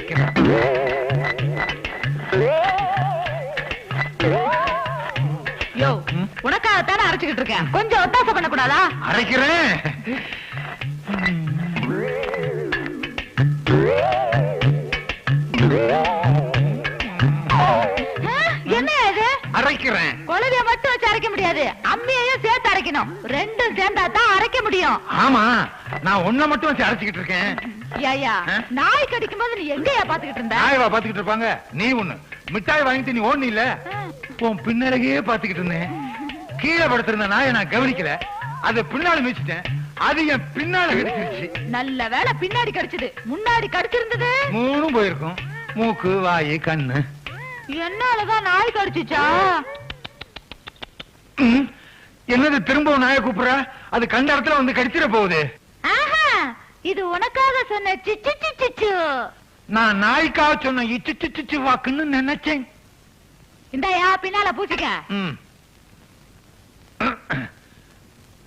அரைக்கிறேன். யோ, உனக்காகத்தானே அரைச்சுக்கிட்டு இருக்கேன், கொஞ்சம் ஒத்தாசை பண்ணக்கூடாதா? அரைக்கிறேன். என்ன இது? அரைக்கிறேன். குழந்தைய மட்டும் வச்சு அரைக்க முடியாது, அம்மியையும் சேர்த்து அரைக்கணும். ரெண்டும் சேர்ந்தா தான் அரைக்க முடியும். ஆமா, நான் ஒன்ன மட்டும் வச்சு அரைச்சுக்கிட்டு இருக்கேன். ஐயா, நாய் கடிக்கும் போது நீ எங்கயா பாத்துக்கிட்டு இருந்த? நாயவா பாத்துக்கிட்டு இருப்பாங்க. நீ ஒண்ணு மிட்டாய் வாங்கிட்டு நீ ஓடனி இல்ல, உன் பின்னலகையே பாத்துக்கிட்டு இருந்தேன். கீழே படுத்திருந்த நாயை நான் கவனிக்கல, அதை பின்னால மிச்சிட்டேன். அது என் பின்னால கடிச்சிருச்சு. நல்ல வேலை பின்னாடி கடிச்சது, முன்னாடி கடிச்சிருந்தது மூணும் போயிருக்கும். மூக்கு, வாயு, கண்ணு. என்னாலதான் நாய் கடிச்சிச்சா? என்னது திரும்பவும் நாயை கூப்பிடுற? அது கண்ட இடத்துல வந்து கடிச்சிட போகுது. இது உனக்காக சொன்ன சிச்சு சிச்சு. நான் நாய்க்காக சொன்ன இச்சு சிச்சு வாக்குன்னு நினைச்சேன். இந்தாயா பின்னால பூச்சிக்க.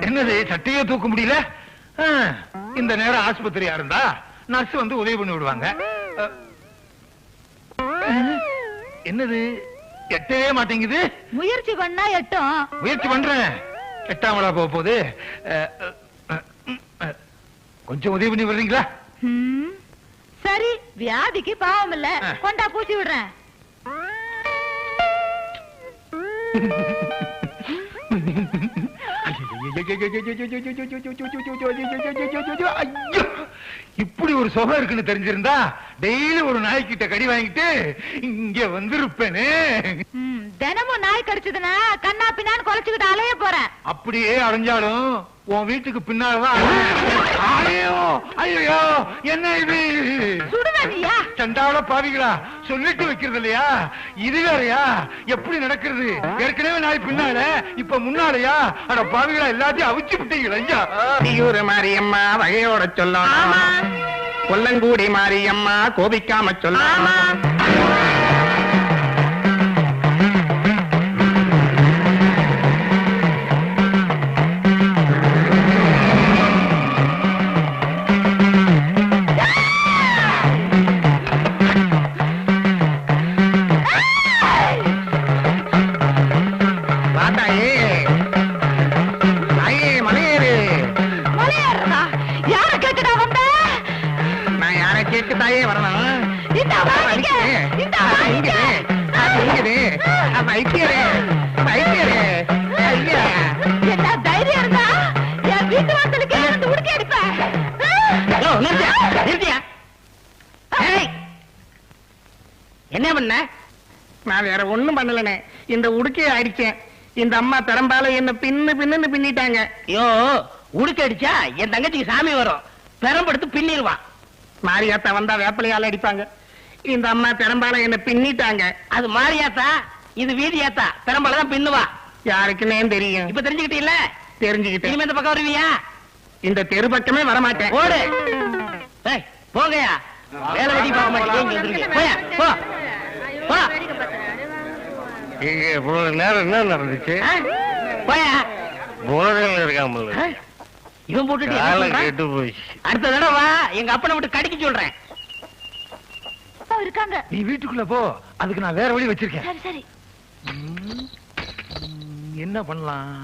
என்னது சட்டையே தூக்க முடியல? இந்த நேரம் ஆஸ்பத்திரியா இருந்தா நர்ஸ் வந்து உதவி பண்ணி விடுவாங்க. என்னது எட்டவே மாட்டேங்குது? முயற்சி பண்ணா எட்டும். முயற்சி பண்றேன், எட்டாமலா போக போகுது. கொஞ்சம் உதவி பண்ணி வர்றீங்களா? சரி, வியாதிக்கு பாவம் இல்ல, கொண்டா பூச்சி விடுறேன். இப்படி ஒரு சுகம் இருக்குன்னு தெரிஞ்சிருந்தா டெய்லி ஒரு நாய்கிட்ட கடி வாங்கிட்டு இங்க வந்திருப்பேனே. தினமும் நாய் கடிச்சதுன்னா கண்ணா பின்னான்னு குலைச்சுக்கிட்டு அலைய போறேன். அப்படியே அலைஞ்சாலும் உன் வீட்டுக்கு பின்னால்தான். ஐயோ, என்ன இது? சுடுவேனியா? சண்டால பாவிகளா, சொல்லிட்டு வைக்கிறது இல்லையா? இது வேறையா? எப்படி நடக்கிறது? ஏற்கனவே நாய் பின்னால, இப்ப முன்னாலயா? அட பாவிகளா, எல்லாத்தையும் அவிச்சு விட்டீங்களா? ஐயா, நீயூர் மாரியம்மா வகையோட சொல்லணும், கொல்லங்கூடி மாரியம்மா கோபிக்காம சொல்லணும். என்ன பண்ண? நான் வேற ஒண்ணும் பண்ணலனே, இந்த உடுக்கையை அடிச்சேன். இந்த அம்மா திறம்பால என்ன பின்னு பின்னிட்டாங்க. ஐயோ, உடுக்க அடிச்சா என் தங்கச்சிக்கு சாமி வரும், பெரம்படுத்து பின்னிடுவான். மாரியாத்தா வந்தா வேப்பலையால அடிப்பாங்க. இந்த அம்மா திறம்பால என்ன பின்னிட்டாங்க. அது மாரியாத்தா, இது வீதியாத்தா, பெரம்பால தான் பின்னுவா. யாருக்குன்னே தெரியும். இப்ப தெரிஞ்சுக்கிட்டீல்ல? தெரிஞ்சுக்கிட்டேன். இனிமே இந்த பக்கம் வருவியா? இந்த தெரு பக்கமே வரமாட்டேன். ஓடு. போங்கயா, வேலை வெடி பார்க்க மாட்டேங்க. போயா, போ போ. இவ்வளவு நேரம் என்ன நடந்துச்சு? போயா, போதையில இருக்காமல் இவன் போட்டுட்டு கேட்டு போயிடுச்சு. அடுத்த தடவை வா, எங்க அப்பனை விட்டு கடிக்க சொல்றேன். இருக்காங்க. நீ வீட்டுக்குள்ள போ, அதுக்கு நான் வேற வழி வச்சிருக்கேன். சரி சரி. என்ன பண்ணலாம்?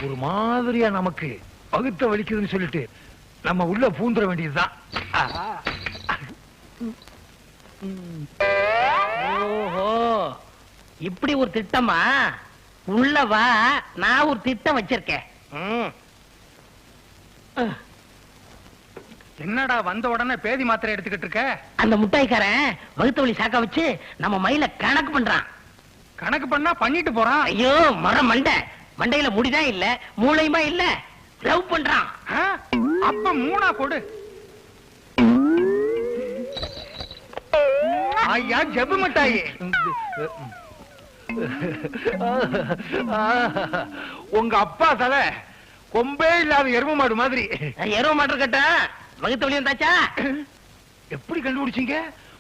ஒரு மாதிரியா நமக்கு பகுத்த வலிக்குதுன்னு சொல்லிட்டு நம்ம உள்ள பூந்துட வேண்டியதுதான். ஓஹோ, இப்படி ஒரு திட்டமா? உள்ள வா, நான் ஒரு திட்டம் வச்சிருக்கேன். என்னடா வந்த உடனே பேதி மாத்திரை எடுத்துக்கிட்டு இருக்க? அந்த முட்டாய்க்காரன் வகுத்த வழி சாக்க வச்சு நம்ம மயில கணக்கு பண்றான். கணக்கு பண்ணா பண்ணிட்டு போறான். ஐயோ, மண்டையில முடிதான் இல்ல, மூளையுமா இல்ல, லவ் பண்றான். அப்ப மூணா கொடு. ஐயா, ஜபு மிட்டாயி. உங்க அப்பா தலை கொம்பே இல்லாத எரும மாடு மாதிரி. எரும மாடு கட்ட வகுத்த வழி வந்தாச்சா? எப்படி கண்டுபிடிச்சீங்க?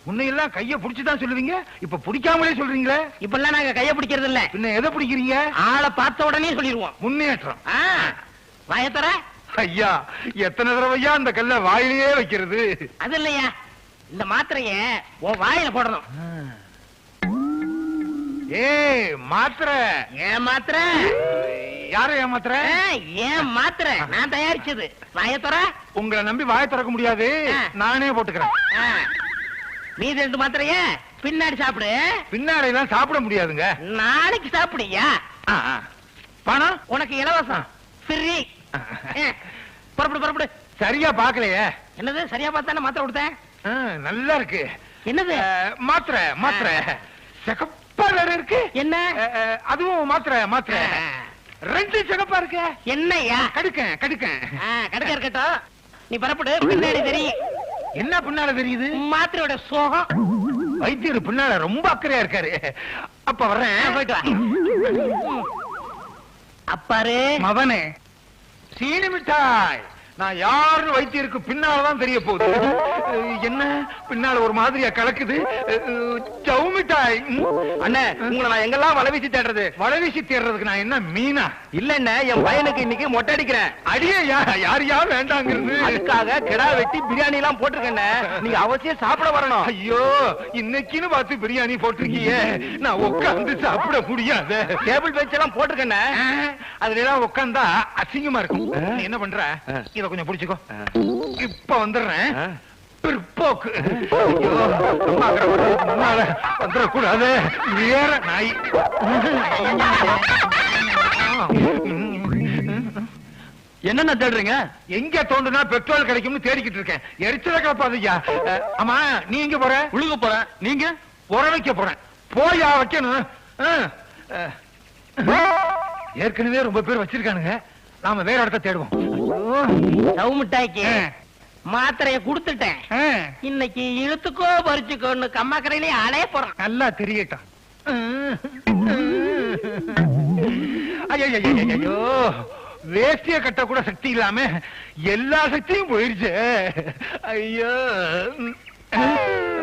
முன்னையெல்லாம் கைய புடிச்சுதான் சொல்லுவீங்க, இப்ப பிடிக்காமலே சொல்றீங்களே. இப்ப எல்லாம் நாங்க கைய பிடிக்கிறது இல்ல. பின்ன எதை பிடிக்கிறீங்க? ஆளை பார்த்த உடனே சொல்லிடுவோம். முன்னேற்றம். வாயத்தர. ஐயா, எத்தனை தடவையா அந்த கல்ல வாயிலேயே வைக்கிறது? அது இல்லையா, இந்த மாத்திரைய உன் வாயில போடணும். ஏய் மாத்திரை. ஏன் மாத்திரை? யார ஏமாத்திர? ஏன் மாத்திரை நான் தயாரிச்சது. வாயை தர. உங்களை நம்பி வாயை திறக்க முடியாது, நானே போட்டுக்கிறேன். மீதி 2 மாத்திரைய பின்னாடி சாப்பிடு. பின்னாடி எல்லாம் சாப்பிட முடியாதுங்க. நாளைக்கு சாப்பிடுயா. பணம் உனக்கு இலவசம். ஃப்ரீ. புறப்படு புறப்படு. சரியா பாக்கலையே. என்னது சரியா பார்த்தானே மாத்திரை கொடுத்தேன். நல்லா இருக்கு. என்னது? மாத்திரை மாத்திரை. சிகப்பா வேற இருக்கு. என்ன? அதுவும் மாத்திரை மாத்திரை. 2 சிகப்பா இருக்கு. என்னையா? கடுக்க கடுக்க கடுக்க இருக்கட்டும். நீ புறப்படு. பின்னாடி தெரியும். என்ன பின்னால தெரியுது? மாத்திரையோட சோகம். வைத்தியர் பின்னால ரொம்ப அக்கறையா இருக்காரு. அப்ப வர்றேன். போயிட்டு வா. அப்பாரு மவனே, சீனி மிட்டாய். நான் யாரு வைத்தியருக்கு பின்னாலதான் தெரிய போகுது. என்ன பின்னால ஒரு மாதிரியா கலக்குது. ஜவு மிட்டாய். அண்ணே, உங்களை நான் எங்கெல்லாம் வளவீசி தேடுறது? வளவீசி தேடுறதுக்கு நான் என்ன மீனா? இல்லண்ணே, என் பையனுக்கு இன்னைக்கு மொட்டை அடிக்கிறேன். அடியே யாரையா வேண்டாங்கிறது. அதுக்காக கிடா வெட்டி பிரியாணி எல்லாம் போட்டிருக்கேன். நீங்க அவசியம் சாப்பிட வரணும். ஐயோ, இன்னைக்குன்னு பார்த்து பிரியாணி போட்டிருக்கீங்க. நான் உட்கார்ந்து சாப்பிட முடியாது. டேபிள் பெஞ்ச் எல்லாம் போட்டிருக்கேன். அதுல எல்லாம் உட்கார்ந்தா அசிங்கமா இருக்கும். நீ என்ன பண்ற? இத கொஞ்சம் புடிச்சுக்கோ. இப்ப வந்துடுறேன். பிற்போக்கு. முன்னால வந்துடக்கூடாது. வேற நாய். என்னென்ன தேடுறீங்க? எங்க தோண்டுனா பெட்ரோல் கிடைக்கும்னு தேடிக்கிட்டு இருக்கேன். எரிச்சல கிளப்பாதையா. ஆமா, நீ எங்க போற? உழுக போறேன். நீங்க? உர வைக்க போறேன். போயா வைக்கணும். ஏற்கனவே ரொம்ப பேர் வச்சிருக்கானுங்க. நாம வேற இடத்த தேடுவோம். ஜவு மிட்டாய்க்கு மாத்திரைய குடுத்துட்டேன். இன்னைக்கு இழுத்துக்கோ பறிச்சுக்கோன்னு கம்மாக்கரையிலே அலைய போறான். நல்லா தெரியட்டும். ஐயோ, வேஷ்டிய கட்ட கூட சக்தி இல்லாம எல்லா சக்தியும் போயிருச்சு. ஐயோ.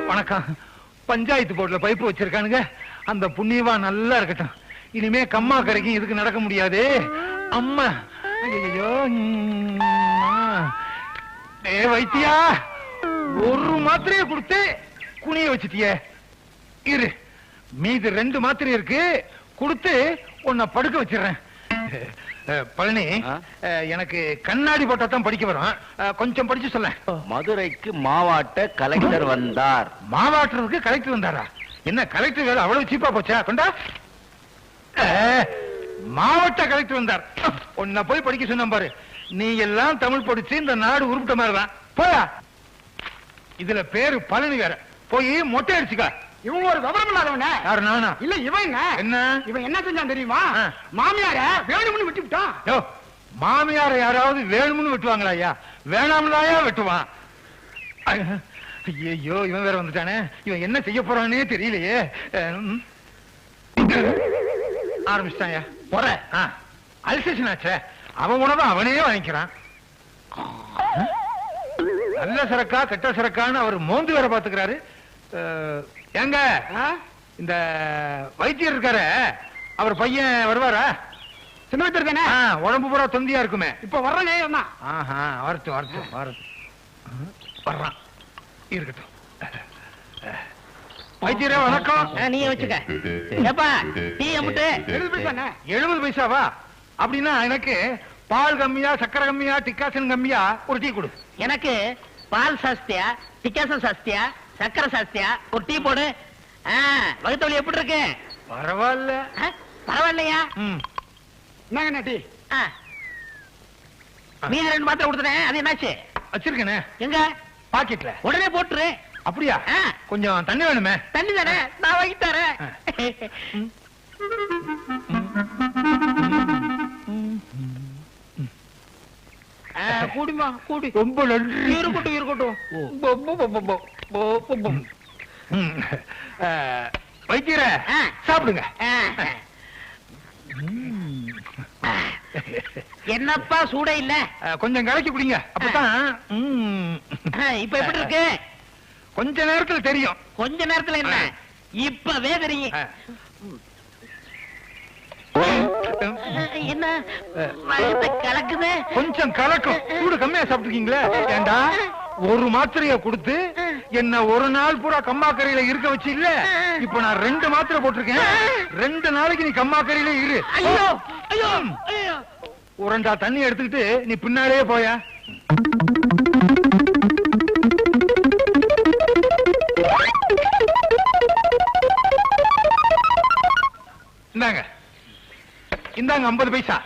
வணக்கம். பஞ்சாயத்து போர்டுல பைப்பு வச்சிருக்கானுங்க. அந்த புண்ணியவா நல்லா இருக்கட்டும். இனிமே கம்மா கரைக்கும் இதுக்கு நடக்க முடியாது. அம்மா. ஐயோ. வைத்தியா, ஒரு மாத்திரையை கொடுத்து குனிய வச்சுட்டிய. இரு, மீது 2 மாத்திரை இருக்கு. கொடுத்து உன்னை படுக்க வச்சிடறேன். பழனி, எனக்கு கண்ணாடி போட்டா தான் படிக்க வரும். கொஞ்சம் படிச்சு சொல்ல. மதுரைக்கு மாவாட்ட கலெக்டர் வந்தார். மாவாட்டுறதுக்கு கலெக்டர் வந்தாரா? என்ன கலெக்டர் வேலை அவ்வளவு சீப்பா போச்சா? கொண்டா. மாவட்ட கலெக்டர் வந்தார். உன்னை போய் படிக்க சொன்ன பாரு. நீ எல்லாம் தமிழ் படிச்சு இந்த நாடு உருப்பிட்ட மாதிரிதான். போயா. இதுல பேரு பழனி வேற. போய் மொட்டை அடிச்சுக்க. இவங்க ஒரு விவரம் இல்லாதவன. யாரு? நானா? இல்ல, இவன் என்ன? இவன் என்ன செஞ்சான் தெரியுமா? மாமியார வேணும்னு விட்டு விட்டான். மாமியார யாராவது வேணும்னு வெட்டுவாங்களா? ஐயா, வேணாம்லாயா வெட்டுவான். ஐயோ, இவன் வேற வந்துட்டானே. இவன் என்ன செய்ய போறானே தெரியலையே. ஆரம்பிச்சிட்டாயா? போற. அல்சேஷன் ஆச்சே. அவன் உணவை அவனே வாங்கிக்கிறான். நல்ல சரக்கா கெட்ட சரக்கான்னு அவர் மோந்து வேற பாத்துக்கிறாரு. எங்க இந்த வைத்தியர் இருக்காரு, அவர் பையன் வருவாரா? சின்ன வைத்தியர் தானே? உடம்பு பூரா தொந்தியா இருக்குமே. இப்ப வர்றனே. வரட்டும் வரட்டும் வரட்டும். வர்றான். இருக்கட்டும். வைத்தியரே வணக்கம். நீ வச்சுக்க. ஏப்பா டீ அமுட்டு. 70 பைசாவா? அப்படின்னா எனக்கு பால் கம்மியா, சக்கரை கம்மியா, டிக்காசன் கம்மியா ஒரு டீ கொடு. எனக்கு பால் சாஸ்தியா, டிக்காசன் சாஸ்தியா, சக்கரை சாஸ்தியா ஒரு டீ போடு. வகுத்த வழி எப்படி இருக்கு? பரவாயில்ல. பரவாயில்லையா? என்னங்க டீ? நீ 2 மாத்திரை கொடுத்துறேன். அது என்னாச்சு? வச்சிருக்கேனே. எங்க? பாக்கெட்ல. உடனே போட்டுரு. அப்படியா? கொஞ்சம் தண்ணி வேணுமே. தண்ணி தானே, நான் வாங்கி தரேன். கூடிமா கூடி. ரொம்ப நன்றி. இருக்கட்டும் இருக்கட்டும். வைத்தியர சாப்பிடுங்க. என்னப்பா சூட இல்ல? கொஞ்சம் கலக்கி குடிங்க. அப்பதான். இப்ப எப்படி இருக்கு? கொஞ்ச நேரத்துல தெரியும். கொஞ்ச நேரத்துல என்ன? இப்பவே தெரியும். என்ன வயித்தை கலக்குது? கொஞ்சம் கலக்கும். சூடு கம்மியா சாப்பிட்டுருக்கீங்களே. ஏண்டா, ஒரு மாத்திரைய கொடுத்து என்ன ஒரு நாள் பூரா கம்மாக்கரையில இருக்க வச்சு இல்ல இப்ப நான் 2 மாத்திரை போட்டிருக்கேன் 2 நாளைக்கு நீ கம்மாக்கரையில இரு. ஐயோ ஐயோ ஐயோ. உரண்டா தண்ணி எடுத்துக்கிட்டு நீ பின்னாலேயே போயா. இந்தாங்க 50 பைசா.